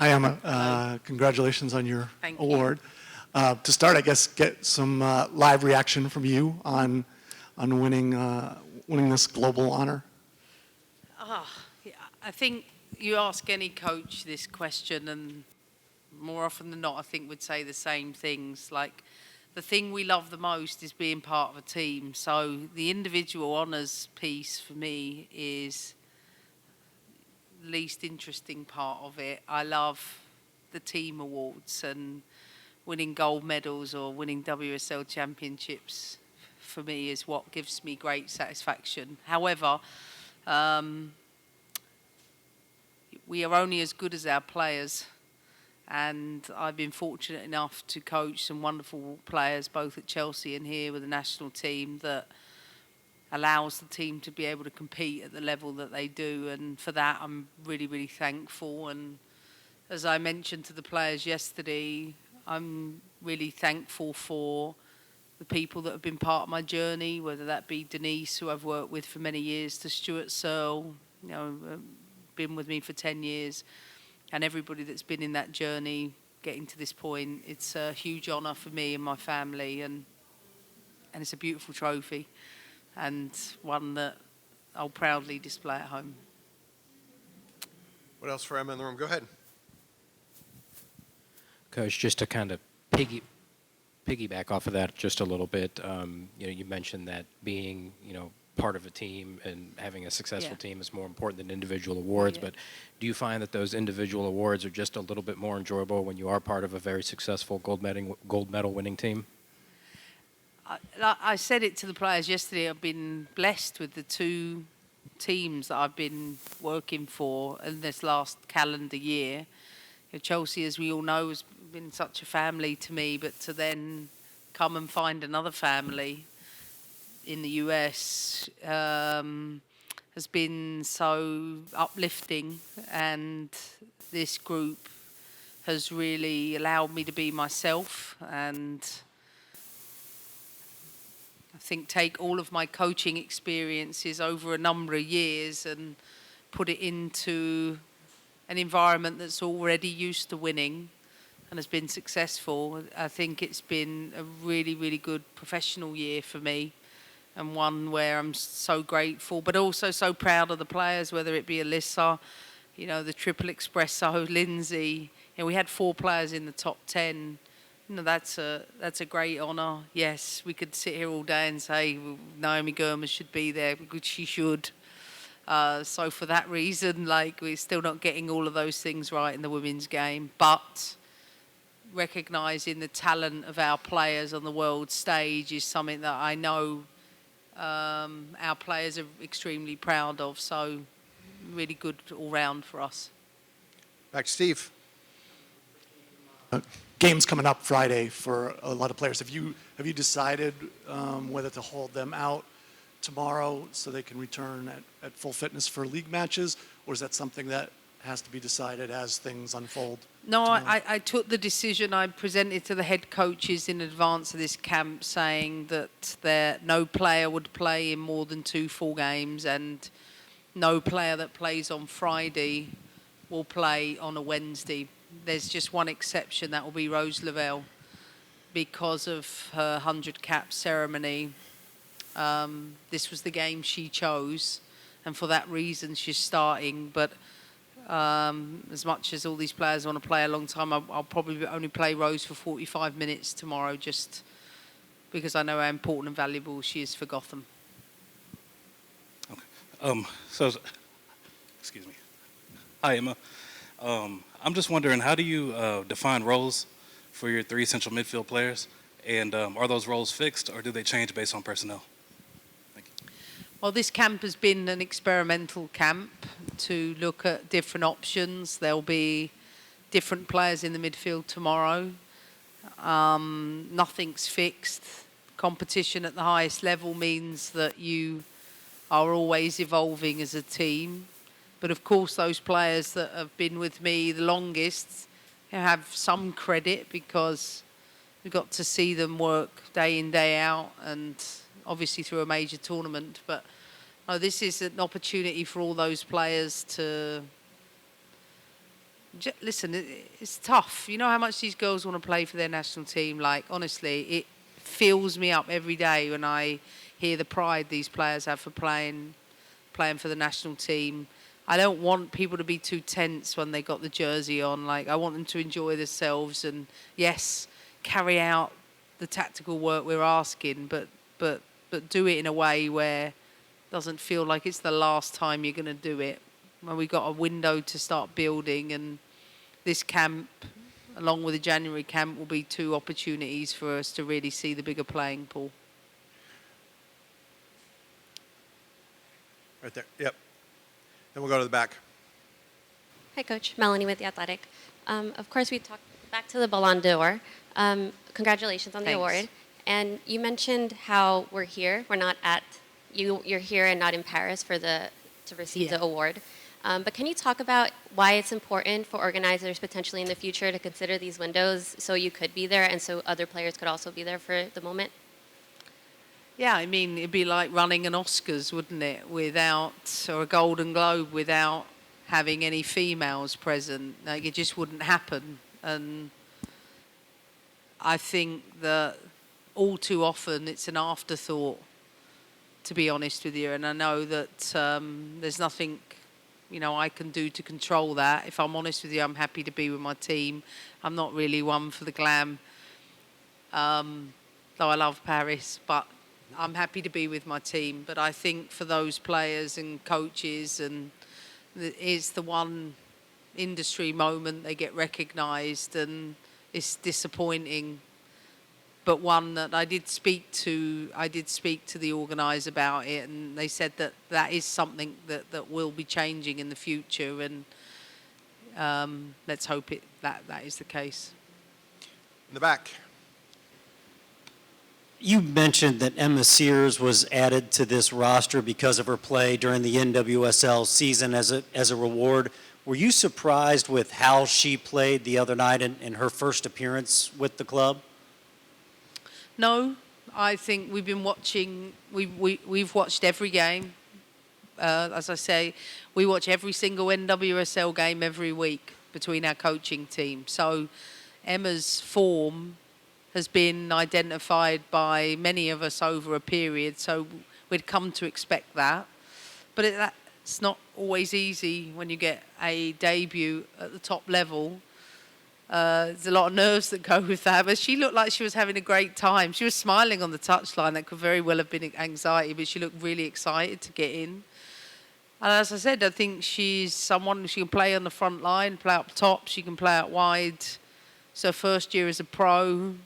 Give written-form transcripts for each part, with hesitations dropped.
Hi, Emma. Congratulations on your award. To start, I guess, get some live reaction from you on winning this global honor. Yeah, I think you ask any coach this question, and more often than not, I think would say the same things. Like, the thing we love the most is being part of a team. So the individual honours piece for me is the least interesting part of it. I love the team awards and winning gold medals or winning WSL championships. For me, is what gives me great satisfaction. However, we are only as good as our players, and I've been fortunate enough to coach some wonderful players both at Chelsea and here with the national team that allows the team to be able to compete at the level that they do, and for that I'm really, really thankful. And as I mentioned to the players yesterday, I'm really thankful for the people that have been part of my journey, whether that be Denise, who I've worked with for many years, to Stuart Searle, been with me for 10 years, and everybody that's been in that journey getting to this point. It's a huge honour for me and my family, and it's a beautiful trophy, and one that I'll proudly display at home. What else for Emma in the room? Go ahead. Coach, just to kind of piggyback off of that just a little bit, you mentioned that being, part of a team and having a successful team is more important than individual awards, but do you find that those individual awards are just a little bit more enjoyable when you are part of a very successful gold medal winning team? I said it to the players yesterday. I've been blessed with the two teams that I've been working for in this last calendar year. Chelsea, as we all know, has been such a family to me, but to then come and find another family in the US has been so uplifting, and this group has really allowed me to be myself, and I think take all of my coaching experiences over a number of years and put it into an environment that's already used to winning and has been successful. I think it's been a really, really good professional year for me, and one where I'm so grateful, but also so proud of the players, whether it be Alyssa, the triple espresso, Lindsay. We had 4 players in the top 10. That's a great honour. Yes, we could sit here all day and say Naomi Gurma should be there, because she should. So for that reason, we're still not getting all of those things right in the women's game, but recognising the talent of our players on the world stage is something that I know our players are extremely proud of. So really good all round for us. Back to Steve. Games coming up Friday for a lot of players. Have you decided whether to hold them out tomorrow so they can return at full fitness for league matches, or is that something that has to be decided as things unfold? No, I took the decision. I presented to the head coaches in advance of this camp saying that no player would play in more than 2 full games, and no player that plays on Friday will play on a Wednesday. There's just one exception, that will be Rose Lavelle, because of her 100 cap ceremony. This was the game she chose, and for that reason she's starting. But as much as all these players want to play a long time, I'll probably only play Rose for 45 minutes tomorrow, just because I know how important and valuable she is for Gotham. Okay. Excuse me. Hi, Emma. I'm just wondering, how do you define roles for your 3 central midfield players? And are those roles fixed, or do they change based on personnel? Thank you. Well, this camp has been an experimental camp to look at different options. There'll be different players in the midfield tomorrow. Nothing's fixed. Competition at the highest level means that you are always evolving as a team. But of course, those players that have been with me the longest have some credit, because we got to see them work day in, day out, and obviously through a major tournament. But this is an opportunity for all those players to listen, it's tough. You know how much these girls want to play for their national team. Like, honestly, it fills me up every day when I hear the pride these players have for playing for the national team. I don't want people to be too tense when they got the jersey on. Like, I want them to enjoy themselves and, yes, carry out the tactical work we're asking, but do it in a way where it doesn't feel like it's the last time you're going to do it. When we got a window to start building, and this camp, along with the January camp, will be 2 opportunities for us to really see the bigger playing pool. Right there. Yep. Then we'll go to the back. Hi, Coach. Melanie with The Athletic. Of course, we talked back to the Ballon d'Or. Congratulations on the Thanks. award. And you mentioned how we're here. We're not at you're here and not in Paris to receive the award. But can you talk about why it's important for organizers potentially in the future to consider these windows so you could be there and so other players could also be there for the moment? Yeah, I mean, it'd be like running an Oscars, wouldn't it, or a Golden Globe without having any females present. Like, it just wouldn't happen. And I think that all too often it's an afterthought, to be honest with you. And I know that there's nothing, I can do to control that. If I'm honest with you, I'm happy to be with my team. I'm not really one for the glam, though I love Paris, but I'm happy to be with my team. But I think for those players and coaches, and it's the one industry moment they get recognised, and it's disappointing. But one that I did speak to the organiser about it, and they said that is something that will be changing in the future, and let's hope that is the case. In the back. You mentioned that Emma Seers was added to this roster because of her play during the NWSL season as a reward. Were you surprised with how she played the other night in her first appearance with the club? No, I think we've been watching. We've watched every game. As I say, we watch every single NWSL game every week between our coaching team. So Emma's form has been identified by many of us over a period. So we'd come to expect that. But it's not always easy when you get a debut at the top level. There's a lot of nerves that go with that, but she looked like she was having a great time. She was smiling on the touchline. That could very well have been anxiety, but she looked really excited to get in. And as I said, I think she's someone, she can play on the front line, play up top, she can play out wide. It's her first year as a pro.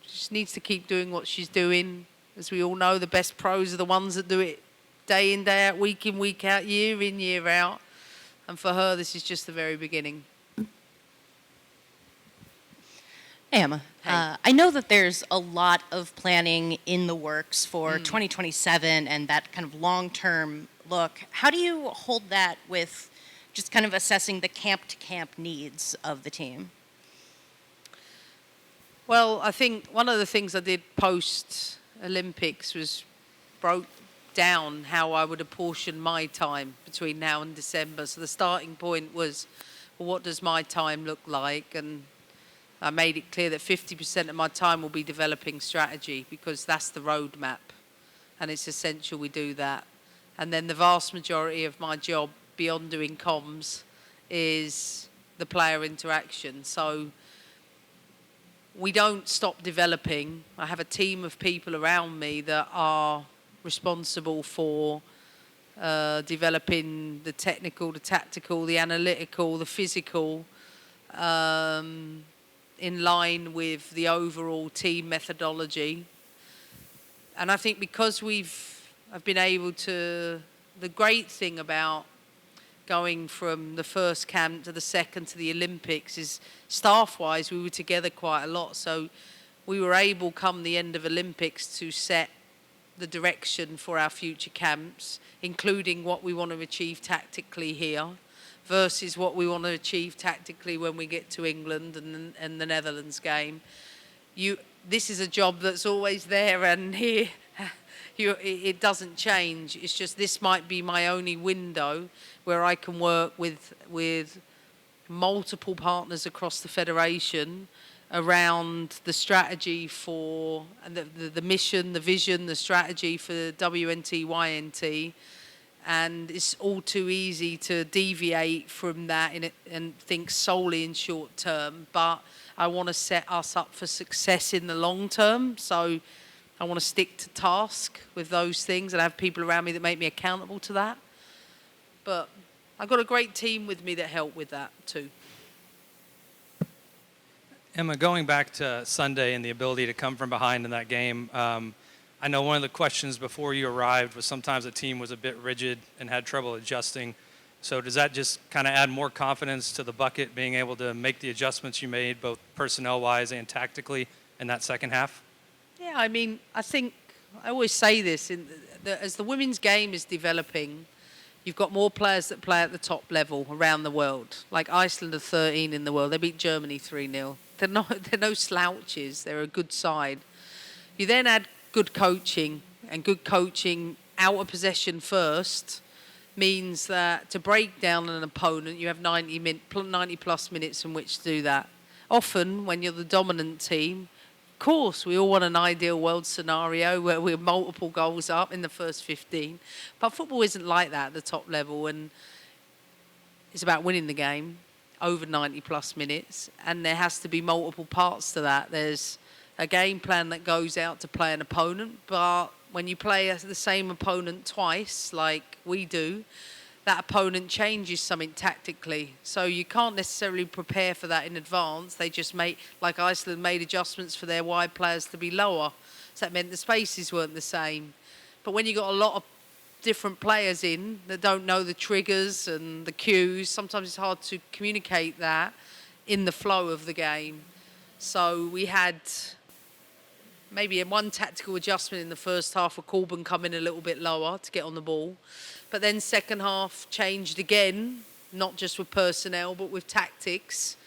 She just needs to keep doing what she's doing. As we all know, the best pros are the ones that do it day in, day out, week in, week out, year in, year out. And for her, this is just the very beginning. Hey, Emma. Hey. I know that there's a lot of planning in the works for 2027 and that kind of long-term look. How do you hold that with just kind of assessing the camp-to-camp needs of the team? Well, I think one of the things I did post-Olympics was broke down how I would apportion my time between now and December. So the starting point was, well, what does my time look like? And I made it clear that 50% of my time will be developing strategy, because that's the roadmap, and it's essential we do that. And then the vast majority of my job, beyond doing comms, is the player interaction. So we don't stop developing. I have a team of people around me that are responsible for developing the technical, the tactical, the analytical, the physical, in line with the overall team methodology. And I think because I've been able to, the great thing about going from the first camp to the second to the Olympics is staff-wise, we were together quite a lot. So we were able, come the end of Olympics, to set the direction for our future camps, including what we want to achieve tactically here versus what we want to achieve tactically when we get to England and the Netherlands game. This is a job that's always there, and here it doesn't change. It's just this might be my only window where I can work with multiple partners across the federation around the strategy for and the mission, the vision, the strategy for WNT, YNT, and it's all too easy to deviate from that and think solely in short term. But I want to set us up for success in the long term, so I want to stick to task with those things and have people around me that make me accountable to that. But I've got a great team with me that help with that too. Emma, going back to Sunday and the ability to come from behind in that game, I know one of the questions before you arrived was sometimes the team was a bit rigid and had trouble adjusting. So does that just kind of add more confidence to the bucket, being able to make the adjustments you made, both personnel-wise and tactically, in that second half? Yeah, I mean, I think I always say this, as the women's game is developing, you've got more players that play at the top level around the world. Like Iceland are 13 in the world. They beat Germany 3-0. They're no slouches. They're a good side. You then add good coaching, and good coaching out of possession first means that to break down an opponent, you have 90 plus minutes in which to do that. Often, when you're the dominant team, of course, we all want an ideal world scenario where we're multiple goals up in the first 15. But football isn't like that at the top level, and it's about winning the game over 90 plus minutes, and there has to be multiple parts to that. There's a game plan that goes out to play an opponent, but when you play the same opponent twice, like we do, that opponent changes something tactically. So you can't necessarily prepare for that in advance. They just like Iceland made adjustments for their wide players to be lower. So that meant the spaces weren't the same. But when you got a lot of different players in that don't know the triggers and the cues, sometimes it's hard to communicate that in the flow of the game. So we had maybe one tactical adjustment in the first half with Corbin coming a little bit lower to get on the ball. But then second half changed again, not just with personnel, but with tactics.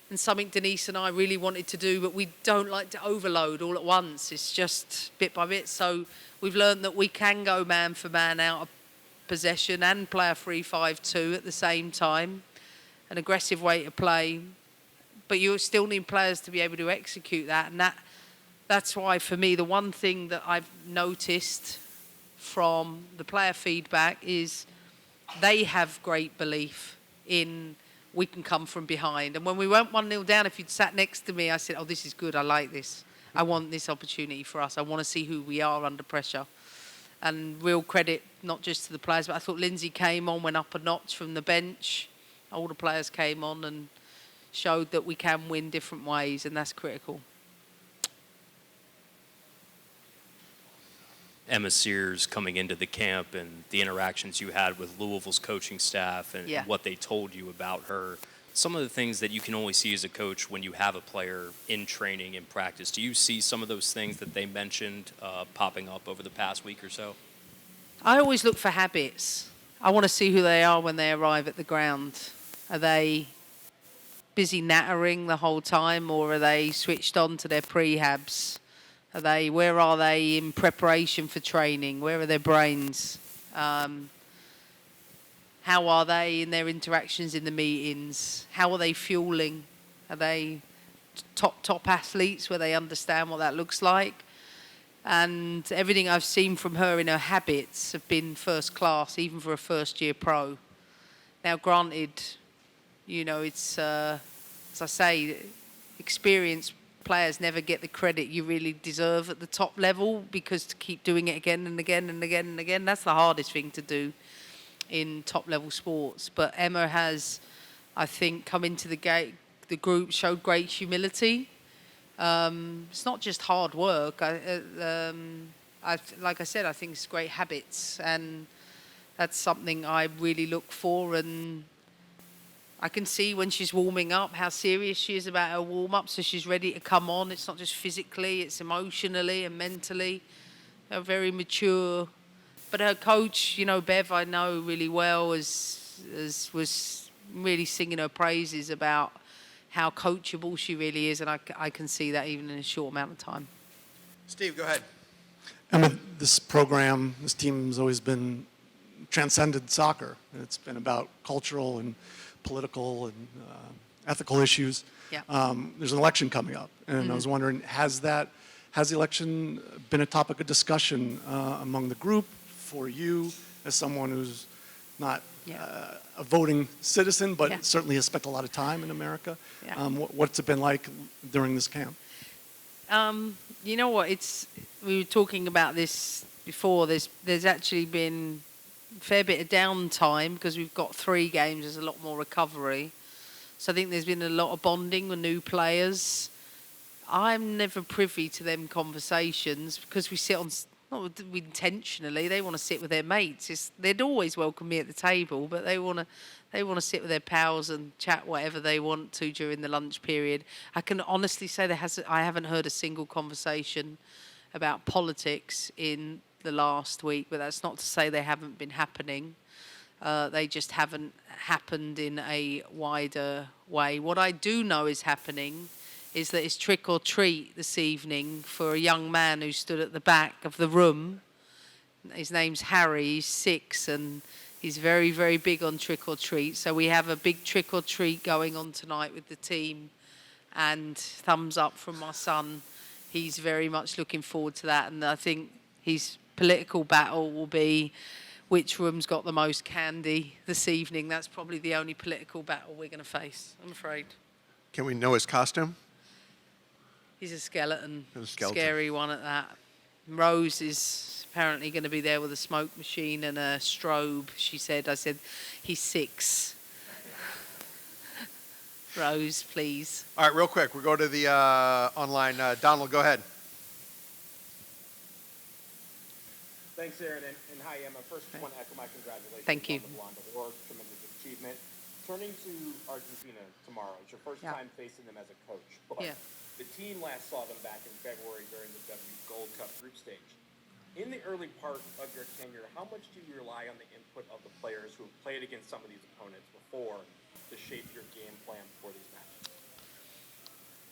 And something Denise and I really wanted to do, but we don't like to overload all at once. It's just bit by bit. So we've learned that we can go man for man out of possession and play a 3-5-2 at the same time. An aggressive way to play. But you still need players to be able to execute that. And that's why, for me, the one thing that I've noticed from the player feedback is they have great belief in we can come from behind. And when we went 1-0 down, if you'd sat next to me, I said, oh, this is good. I like this. I want this opportunity for us. I want to see who we are under pressure. And real credit, not just to the players, but I thought Lindsay came on, went up a notch from the bench. All the players came on and showed that we can win different ways, and that's critical. Emma Seers coming into the camp and the interactions you had with Louisville's coaching staff and what they told you about her, some of the things that you can only see as a coach when you have a player in training, in practice. Do you see some of those things that they mentioned popping up over the past week or so? I always look for habits. I want to see who they are when they arrive at the ground. Are they busy nattering the whole time, or are they switched on to their prehabs? Where are they in preparation for training? Where are their brains? How are they in their interactions in the meetings? How are they fueling? Are they top athletes where they understand what that looks like? And everything I've seen from her in her habits have been first class, even for a first-year pro. Now, granted, it's, as I say, experienced players never get the credit you really deserve at the top level, because to keep doing it again and again and again and again, that's the hardest thing to do in top level sports. But Emma has, I think, come into the group, showed great humility. It's not just hard work. Like I said, I think it's great habits, and that's something I really look for. And I can see when she's warming up how serious she is about her warm-up, so she's ready to come on. It's not just physically, it's emotionally and mentally. They're very mature. But her coach, Bev, I know really well, was really singing her praises about how coachable she really is, and I can see that even in a short amount of time. Steve, go ahead. Emma, this program, this team has always been transcended soccer. It's been about cultural and political and ethical issues. Yeah. There's an election coming up, and I was wondering, has the election been a topic of discussion among the group for you as someone who's not a voting citizen, but certainly has spent a lot of time in America? Yeah. What's it been like during this camp? You know what? We were talking about this before. There's actually been a fair bit of downtime because we've got 3 games. There's a lot more recovery. So I think there's been a lot of bonding with new players. I'm never privy to them conversations because we sit on, not intentionally, they want to sit with their mates. They'd always welcome me at the table, but they want to sit with their pals and chat whatever they want to during the lunch period. I can honestly say I haven't heard a single conversation about politics in the last week, but that's not to say they haven't been happening. They just haven't happened in a wider way. What I do know is happening is that it's trick or treat this evening for a young man who stood at the back of the room. His name's Harry, he's 6, and he's very, very big on trick or treat. So we have a big trick or treat going on tonight with the team, and thumbs up from my son. He's very much looking forward to that, and I think his political battle will be which room's got the most candy this evening. That's probably the only political battle we're going to face, I'm afraid. Can we know his costume? He's a skeleton. He's a skeleton. Scary one at that. Rose is apparently going to be there with a smoke machine and a strobe, she said. I said, he's 6. Rose, please. All right, real quick. We'll go to the online. Donald, go ahead. Thanks, Aaron, and hi, Emma. First, I want to echo my congratulations Thank you. on the Blonde Award. Tremendous achievement. Turning to Argentina tomorrow, it's your first time facing them as a coach. But the team last saw them back in February during the W Gold Cup group stage. In the early part of your tenure, how much do you rely on the input of the players who have played against some of these opponents before to shape your game plan for these matches?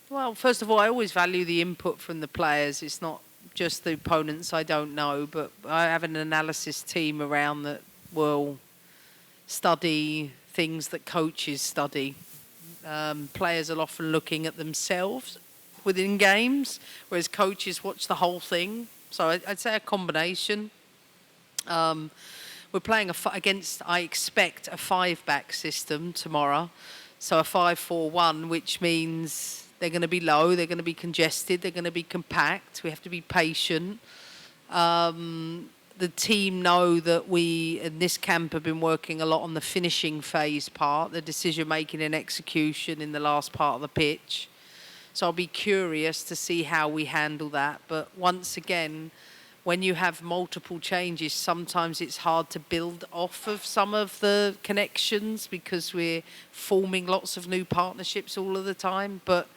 Well, first of all, I always value the input from the players. It's not just the opponents I don't know, but I have an analysis team around that will study things that coaches study. Players are often looking at themselves within games, whereas coaches watch the whole thing. So I'd say a combination. We're playing against, I expect, a 5-back system tomorrow. So a 5-4-1, which means they're going to be low, they're going to be congested, they're going to be compact. We have to be patient. The team know that we, in this camp, have been working a lot on the finishing phase part, the decision-making and execution in the last part of the pitch. So I'll be curious to see how we handle that. But once again, when you have multiple changes, sometimes it's hard to build off of some of the connections because we're forming lots of new partnerships all of the time. But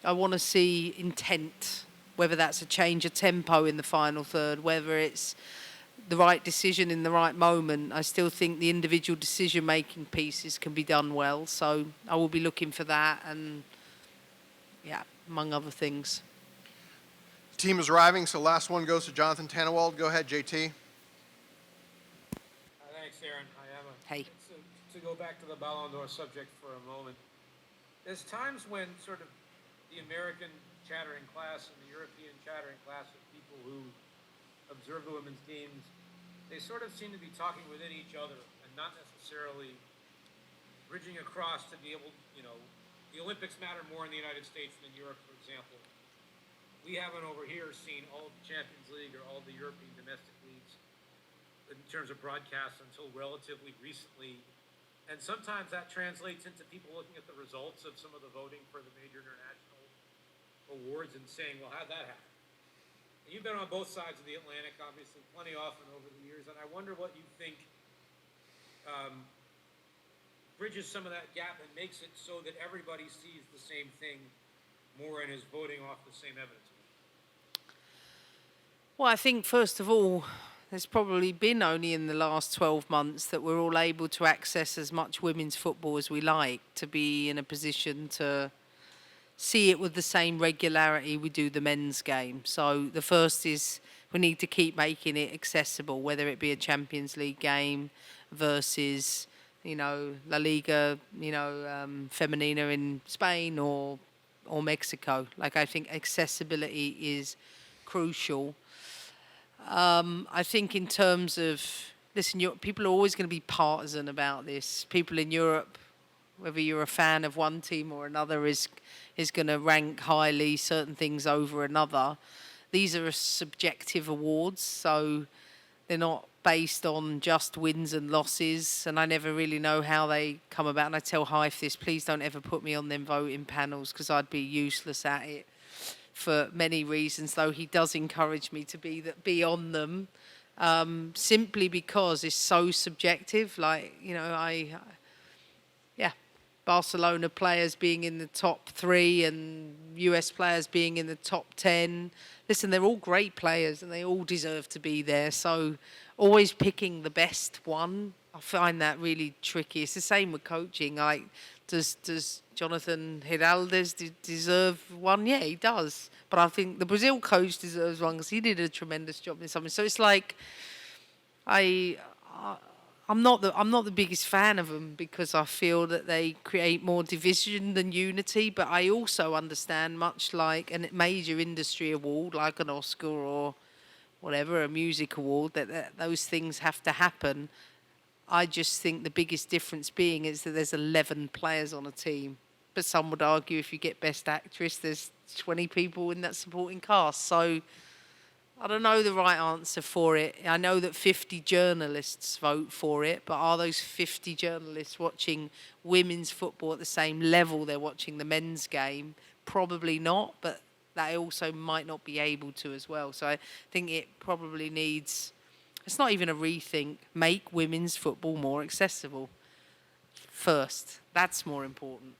I want to see intent, whether that's a change of tempo in the final third, whether it's the right decision in the right moment. I still think the individual decision-making pieces can be done well. So I will be looking for that and, among other things. Team is arriving, so last one goes to Jonathan Tannewald. Go ahead, JT. Thanks, Aaron. Hi, Emma. Hey. To go back to the Ballon d'Or subject for a moment, there's times when sort of the American chattering class and the European chattering class of people who observe the women's games, they sort of seem to be talking within each other and not necessarily bridging across to be able, the Olympics matter more in the United States than Europe, for example. We haven't over here seen all of the Champions League or all of the European domestic leagues in terms of broadcasts until relatively recently. And sometimes that translates into people looking at the results of some of the voting for the major international awards and saying, well, how'd that happen? And you've been on both sides of the Atlantic, obviously, plenty often over the years, and I wonder what you think bridges some of that gap and makes it so that everybody sees the same thing more and is voting off the same evidence. Well, I think, first of all, there's probably been only in the last 12 months that we're all able to access as much women's football as we like, to be in a position to see it with the same regularity we do the men's game. So the first is we need to keep making it accessible, whether it be a Champions League game versus you know, La Liga, you know, Femenina in Spain or Mexico. Like, I think accessibility is crucial. I think in terms of, listen, people are always going to be partisan about this. People in Europe, whether you're a fan of one team or another, is going to rank highly certain things over another. These are subjective awards, so they're not based on just wins and losses, and I never really know how they come about. And I tell Hyfe this, please don't ever put me on them voting panels because I'd be useless at it for many reasons, though he does encourage me to be on them, simply because it's so subjective. Like, you know, Barcelona players being in the top 3 and US players being in the top 10. Listen, they're all great players and they all deserve to be there. So always picking the best one, I find that really tricky. It's the same with coaching. Like, does Jonathan Heraldes deserve one? Yeah, he does. But I think the Brazil coach deserves one because he did a tremendous job in something. So it's like, I'm not the biggest fan of them because I feel that they create more division than unity. But I also understand, much like a major industry award, like an Oscar or whatever, a music award, that those things have to happen. I just think the biggest difference being is that there's 11 players on a team. But some would argue if you get Best Actress, there's 20 people in that supporting cast. So I don't know the right answer for it. I know that 50 journalists vote for it, but are those 50 journalists watching women's football at the same level they're watching the men's game? Probably not, but they also might not be able to as well. So I think it probably needs, it's not even a rethink, make women's football more accessible first. That's more important.